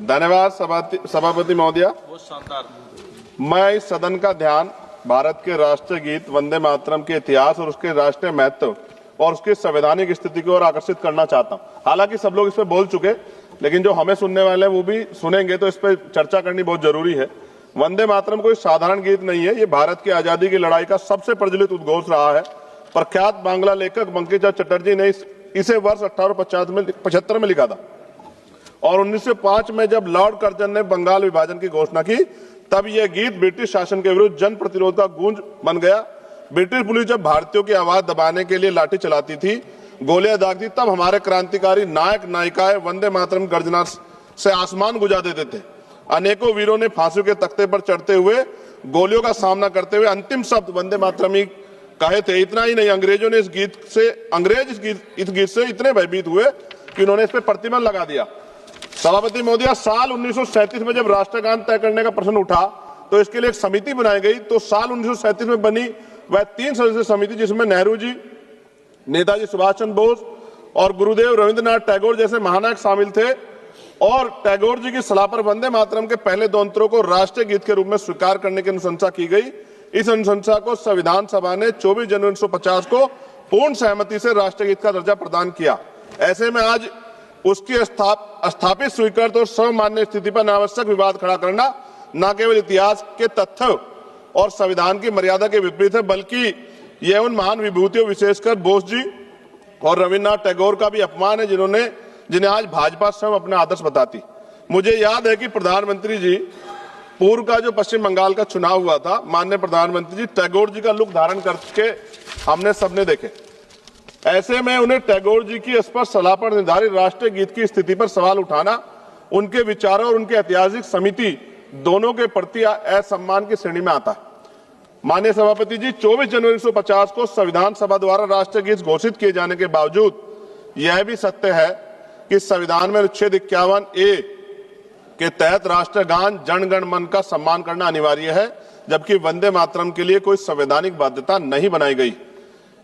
धन्यवाद सभापति महोदय। बहुत शानदार। मैं इस सदन का ध्यान भारत के राष्ट्रीय गीत वंदे मातरम के इतिहास और उसके राष्ट्रीय महत्व और उसकी संवैधानिक स्थिति की ओर आकर्षित करना चाहता हूं। हालांकि सब लोग इस पे बोल चुके, लेकिन जो हमें सुनने वाले हैं वो भी सुनेंगे, तो इस पे चर्चा करनी बहुत जरूरी है। वंदे मातरम कोई साधारण गीत नहीं है, ये भारत की आजादी की लड़ाई का सबसे प्रचलित उद्घोष रहा है। प्रख्यात बांग्ला लेखक बंकिम चंद्र चटर्जी ने इसे वर्ष 1875 में लिखा था और 1905 में जब लॉर्ड कर्जन ने बंगाल विभाजन की घोषणा की, तब यह गीत ब्रिटिश शासन के विरुद्ध जन प्रतिरोध का गूंज बन गया। ब्रिटिश पुलिस जब भारतीयों की आवाज दबाने के लिए लाठी चलाती थी, गोलियां दागती, तब हमारे क्रांतिकारी नायक नायिकाएं वंदे मातरम गर्जना से आसमान गुजा देते थे। अनेकों वीरों ने फांसियों के तख्ते पर चढ़ते हुए गोलियों का सामना करते हुए अंतिम शब्द वंदे मातरम ही कहे थे। इतना ही नहीं, अंग्रेजों ने इस गीत से इतने भयभीत हुए कि उन्होंने इस पर प्रतिबंध लगा दिया। सभापति महोदय, साल 1937 में जब राष्ट्रगान तय करने का प्रश्न उठा तो इसके लिए एक समिति बनाई गई। तो साल 1937 में बनी वह 3 सदस्यीय समिति, जिसमें नेहरू जी, नेताजी सुभाष चंद्र बोस और गुरुदेव रविंद्रनाथ टैगोर जैसे महानायक शामिल थे, और टैगोर जी की सलाह पर वंदे मातरम के पहले 2 अंतरों को राष्ट्रीय गीत के रूप में स्वीकार करने की अनुशंसा की गई। इस अनुशंसा को संविधान सभा ने 24 जनवरी 1950 को पूर्ण सहमति से राष्ट्रीय गीत का दर्जा प्रदान किया। ऐसे में आज उसकी स्थापित स्वीकृत और सर्वमान्य स्थिति पर अनावश्यक विवाद खड़ा करना न केवल इतिहास के तथ्य और संविधान की मर्यादा के विपरीत है, बल्कि यह उन महान विभूतियों, विशेषकर बोस जी और रविन्द्रनाथ टैगोर का भी अपमान है, जिन्हें आज भाजपा स्वयं अपना आदर्श बताती। मुझे याद है कि प्रधानमंत्री जी, पूर्व का जो पश्चिम बंगाल का चुनाव हुआ था, माननीय प्रधानमंत्री जी टैगोर जी का लुक धारण करके हमने सबने देखे। ऐसे में उन्हें टैगोर जी की स्पष्ट सलाह पर निर्धारित राष्ट्रीय गीत की स्थिति पर सवाल उठाना उनके विचारों और उनके ऐतिहासिक समिति दोनों के प्रति असम्मान की श्रेणी में आता है। माननीय सभापति जी, 24 जनवरी 1950 को संविधान सभा द्वारा राष्ट्रीय गीत घोषित किए जाने के बावजूद यह भी सत्य है कि संविधान में अनुच्छेद 51A के तहत राष्ट्रगान जन गण मन का सम्मान करना अनिवार्य है, जबकि वंदे मातरम के लिए कोई संवैधानिक बाध्यता नहीं बनाई गई।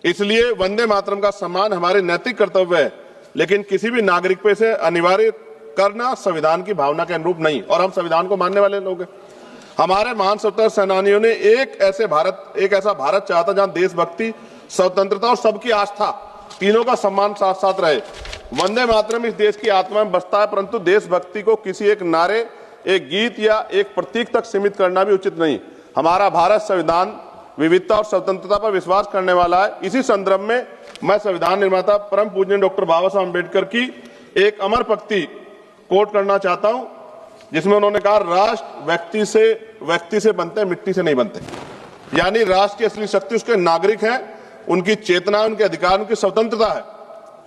इसलिए वंदे मातरम का सम्मान हमारे नैतिक कर्तव्य है, लेकिन किसी भी नागरिक पे इसे अनिवार्य करना संविधान की भावना के अनुरूप नहीं। और हम संविधान को मानने वाले लोग हैं। हमारे महान स्वतंत्रता सेनानियों ने एक ऐसा भारत चाहा था जहां देशभक्ति, स्वतंत्रता और सबकी आस्था तीनों का सम्मान साथ साथ रहे। वंदे मातरम इस देश की आत्मा में बसता है, परंतु देशभक्ति को किसी एक नारे, एक गीत या एक प्रतीक तक सीमित करना भी उचित नहीं। हमारा भारत संविधान, विविधता और स्वतंत्रता पर विश्वास करने वाला है। इसी संदर्भ में मैं संविधान निर्माता परम पूज्य डॉक्टर बाबा साहब अम्बेडकर की एक अमर पंक्ति कोट करना चाहता हूं, जिसमें उन्होंने कहा, राष्ट्र व्यक्ति से बनते, मिट्टी से नहीं बनते। यानी राष्ट्र की असली शक्ति उसके नागरिक हैं, उनकी चेतना, उनके अधिकार, उनकी स्वतंत्रता है।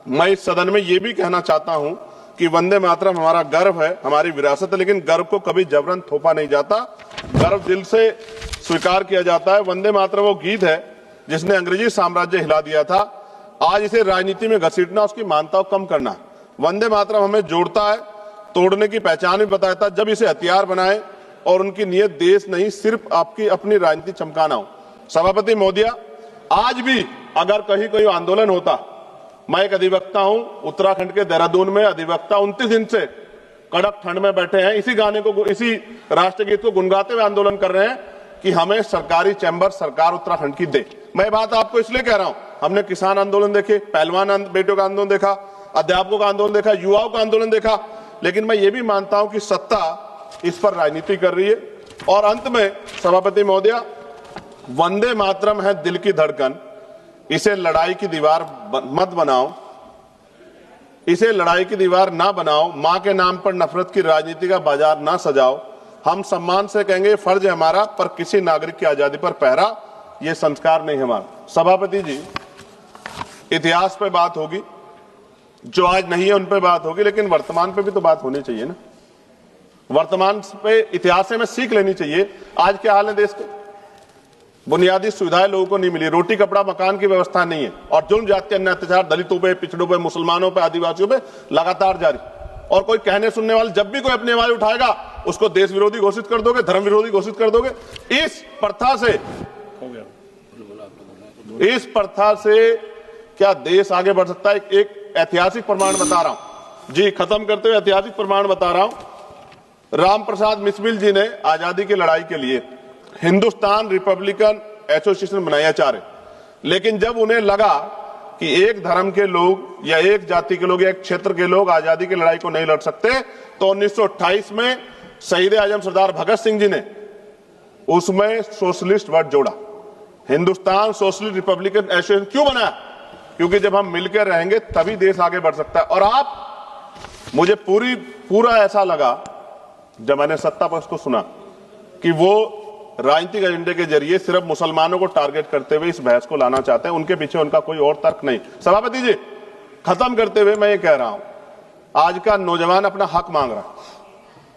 मैं इस सदन में यह भी कहना चाहता हूं कि वंदे मातरम हमारा गर्व है, हमारी विरासत है, लेकिन गर्व को कभी जबरन थोपा नहीं जाता, गर्व दिल से स्वीकार किया जाता है। वंदे मातरम वो गीत है जिसने अंग्रेजी साम्राज्य हिला दिया था। आज इसे राजनीति में घसीटना, उसकी मान्यता को कम करना। वंदे मातरम हमें जोड़ता है, तोड़ने की पहचान भी बताता है। जब इसे हथियार बनाए और उनकी नीयत देश नहीं, सिर्फ आपकी अपनी राजनीति चमकाना हो। सभापति महोदय, आज भी अगर कहीं कोई आंदोलन होता, मैं एक अधिवक्ता हूं, उत्तराखंड के देहरादून में अधिवक्ता 29 दिन से कड़क ठंड में बैठे हैं, इसी राष्ट्रीय गीत को गुनगुनाते हुए आंदोलन कर रहे हैं कि हमें सरकारी चैम्बर सरकार उत्तराखंड की दे। मैं बात आपको इसलिए कह रहा हूं, हमने किसान आंदोलन देखे, पहलवान बेटों का आंदोलन देखा, अध्यापकों का आंदोलन देखा, युवाओं का आंदोलन देखा, लेकिन मैं ये भी मानता हूं कि सत्ता इस पर राजनीति कर रही है। और अंत में सभापति महोदय, वंदे मातरम है दिल की धड़कन, इसे लड़ाई की दीवार मत बनाओ, इसे लड़ाई की दीवार ना बनाओ, मां के नाम पर नफरत की राजनीति का बाजार ना सजाओ। हम सम्मान से कहेंगे फर्ज है हमारा, पर किसी नागरिक की आजादी पर पहरा ये संस्कार नहीं हमारा। सभापति जी, इतिहास पे बात होगी, जो आज नहीं है उन पे बात होगी, लेकिन वर्तमान पे भी तो बात होनी चाहिए ना। वर्तमान पे इतिहास से हमें सीख लेनी चाहिए। आज क्या हाल है देश के? बुनियादी सुविधाएं लोगों को नहीं मिली, रोटी कपड़ा मकान की व्यवस्था नहीं है, और जुल्म जाति अन्य अत्याचार दलितों पे, पिछड़ों पे, मुसलमानों पे, आदिवासियों पे लगातार जारी। और कोई कहने सुनने वाले जब भी कोई अपनी आवाज उठाएगा उसको देश विरोधी घोषित कर दोगे, धर्म विरोधी घोषित कर दोगे। इस प्रथा से क्या देश आगे बढ़ सकता है? एक ऐतिहासिक प्रमाण बता रहा हूं जी, खत्म करते हुए ऐतिहासिक प्रमाण बता रहा हूं। राम प्रसाद मिसमिल जी ने आजादी की लड़ाई के लिए हिंदुस्तान रिपब्लिकन एसोसिएशन बनाया चाहे, लेकिन जब उन्हें लगा कि एक धर्म के लोग या एक जाति के लोग या एक क्षेत्र के लोग आजादी की लड़ाई को नहीं लड़ सकते, तो 1928 में शहीद आजम सरदार भगत सिंह जी ने उसमें सोशलिस्ट वर्ड जोड़ा। हिंदुस्तान सोशलिस्ट रिपब्लिकन एसोसिएशन क्यों बनाया? क्योंकि जब हम मिलकर रहेंगे तभी देश आगे बढ़ सकता है। और मुझे पूरा ऐसा लगा जब मैंने सत्ता पक्ष को सुना कि वो राजनीतिक एजेंडे के जरिए सिर्फ मुसलमानों को टारगेट करते हुए इस बहस को लाना चाहते हैं, उनके पीछे उनका कोई और तर्क नहीं। सभापति जी, खत्म करते हुए मैं ये कह रहा हूं, आज का नौजवान अपना हक मांग रहा है,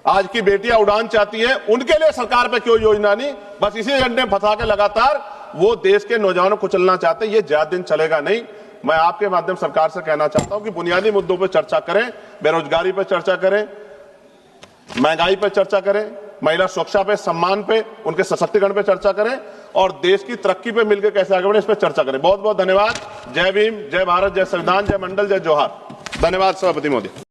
आज की बेटियां उड़ान चाहती है, उनके लिए सरकार पे क्यों योजना नहीं? बस इसी एजेंडे में फंसा के लगातार वो देश के नौजवानों को चलना चाहते हैं। ये ज्यादा दिन चलेगा नहीं। मैं आपके माध्यम सरकार से कहना चाहता हूं कि बुनियादी मुद्दों पर चर्चा करें, बेरोजगारी पर चर्चा करें, महंगाई पर चर्चा करें, महिला सुरक्षा पे, सम्मान पे, उनके सशक्तिकरण पे चर्चा करें और देश की तरक्की पे मिलकर कैसे आगे बढ़े इस पे चर्चा करें। बहुत बहुत धन्यवाद। जय भीम, जय भारत, जय संविधान, जय मंडल, जय जोहार। धन्यवाद सभापति महोदय।